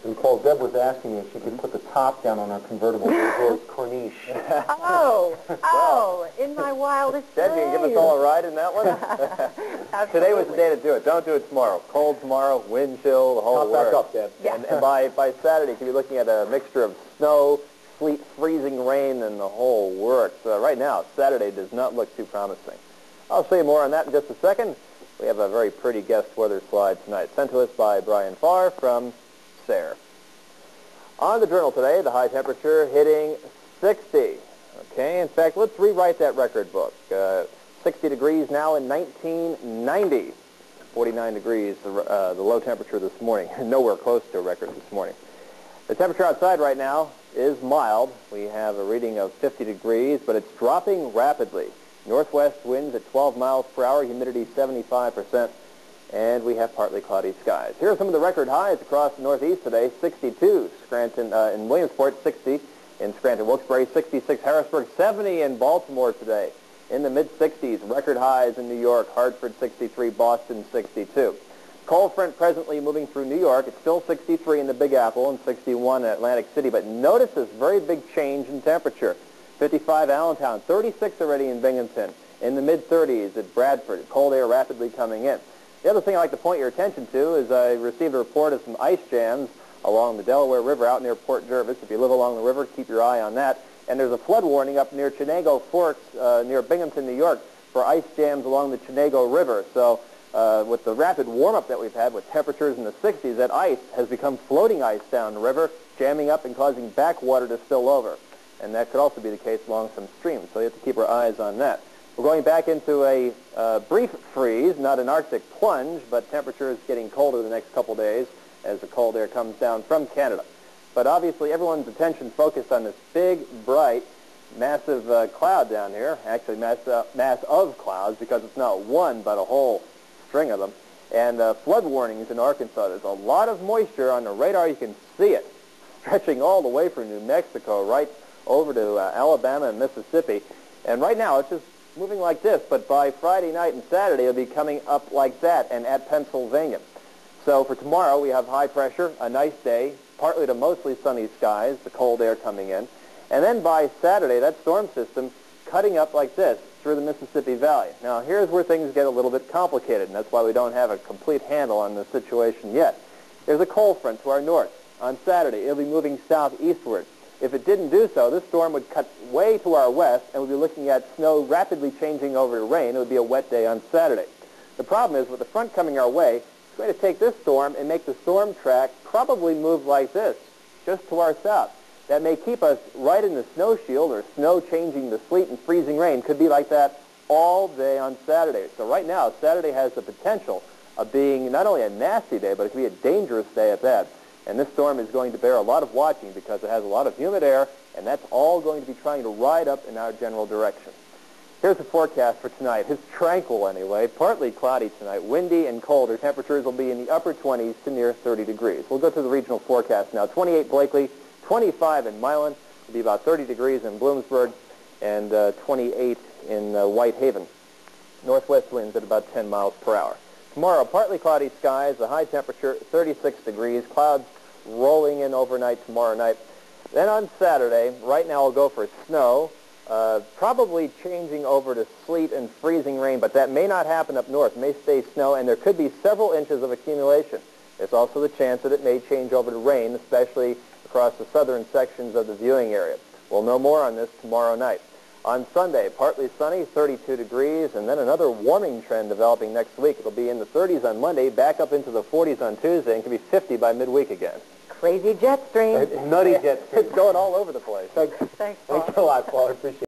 And Paul, Deb was asking me if she could put the top down on our convertible Rolls Corniche. In my wildest Deb, you can give us all a ride in that one? Today was the day to do it. Don't do it tomorrow. Cold tomorrow, wind chill, the whole works. Back up, Deb. Yeah. And by Saturday, you could be looking at a mixture of snow, sleet, freezing rain, and the whole works. Right now, Saturday does not look too promising. I'll show you more on that in just a second. We have a very pretty guest weather slide tonight, sent to us by Brian Farr from Sayre. On the journal today, the high temperature hitting 60. Okay, in fact, let's rewrite that record book. 60 degrees now in 1990. 49 degrees, the low temperature this morning. Nowhere close to a record this morning. The temperature outside right now is mild. We have a reading of 50 degrees, but it's dropping rapidly. Northwest winds at 12 miles per hour, humidity 75%, and we have partly cloudy skies. Here are some of the record highs across the Northeast today. 62 Scranton, in Williamsport, 60 in Scranton, Wilkes-Barre, 66 Harrisburg, 70 in Baltimore today. In the mid-60s, record highs in New York, Hartford 63, Boston 62. Cold front presently moving through New York. It's still 63 in the Big Apple and 61 in Atlantic City, but notice this very big change in temperature. 55 Allentown, 36 already in Binghamton, in the mid-30s at Bradford. Cold air rapidly coming in. The other thing I'd like to point your attention to is I received a report of some ice jams along the Delaware River out near Port Jervis. If you live along the river, keep your eye on that. And there's a flood warning up near Chenango Forks near Binghamton, New York, for ice jams along the Chenango River. So with the rapid warm-up that we've had with temperatures in the 60s, that ice has become floating ice down the river, jamming up and causing backwater to spill over. And that could also be the case along some streams, so you have to keep our eyes on that. We're going back into a brief freeze, not an Arctic plunge, but temperature is getting colder the next couple days as the cold air comes down from Canada. But obviously everyone's attention focused on this big, bright, massive cloud down here, actually mass of clouds, because it's not one but a whole string of them, and flood warnings in Arkansas. There's a lot of moisture on the radar. You can see it stretching all the way from New Mexico right over to Alabama and Mississippi. And right now it's just moving like this, but by Friday night and Saturday it'll be coming up like that and at Pennsylvania. So for tomorrow we have high pressure, a nice day, partly to mostly sunny skies, the cold air coming in. And then by Saturday, that storm system cutting up like this through the Mississippi Valley. Now here's where things get a little bit complicated, and that's why we don't have a complete handle on the situation yet. There's a cold front to our north. On Saturday, it'll be moving southeastward. If it didn't do so, this storm would cut way to our west, and we'd be looking at snow rapidly changing over to rain. It would be a wet day on Saturday. The problem is, with the front coming our way, it's going to take this storm and make the storm track probably move like this, just to our south. That may keep us right in the snow shield, or snow changing to sleet and freezing rain. Could be like that all day on Saturday. So right now, Saturday has the potential of being not only a nasty day, but it could be a dangerous day at that. And this storm is going to bear a lot of watching because it has a lot of humid air, and that's all going to be trying to ride up in our general direction. Here's the forecast for tonight. It's tranquil anyway, partly cloudy tonight, windy and colder. Temperatures will be in the upper 20s to near 30 degrees. We'll go to the regional forecast now. 28 Blakely, 25 in Milan, it'll be about 30 degrees in Bloomsburg, and 28 in Whitehaven. Northwest winds at about 10 miles per hour. Tomorrow, partly cloudy skies, the high temperature 36 degrees, clouds rolling in overnight tomorrow night. Then on Saturday, right now we'll go for snow, probably changing over to sleet and freezing rain, but that may not happen up north. It may stay snow, and there could be several inches of accumulation. There's also the chance that it may change over to rain, especially across the southern sections of the viewing area. We'll know more on this tomorrow night. On Sunday, partly sunny, 32 degrees, and then another warming trend developing next week. It'll be in the 30s on Monday, back up into the 40s on Tuesday, and can be 50 by midweek again. Crazy jet stream. Nutty jet stream. It's going all over the place. Thanks, Paul. Thanks a lot, Paul. I appreciate it.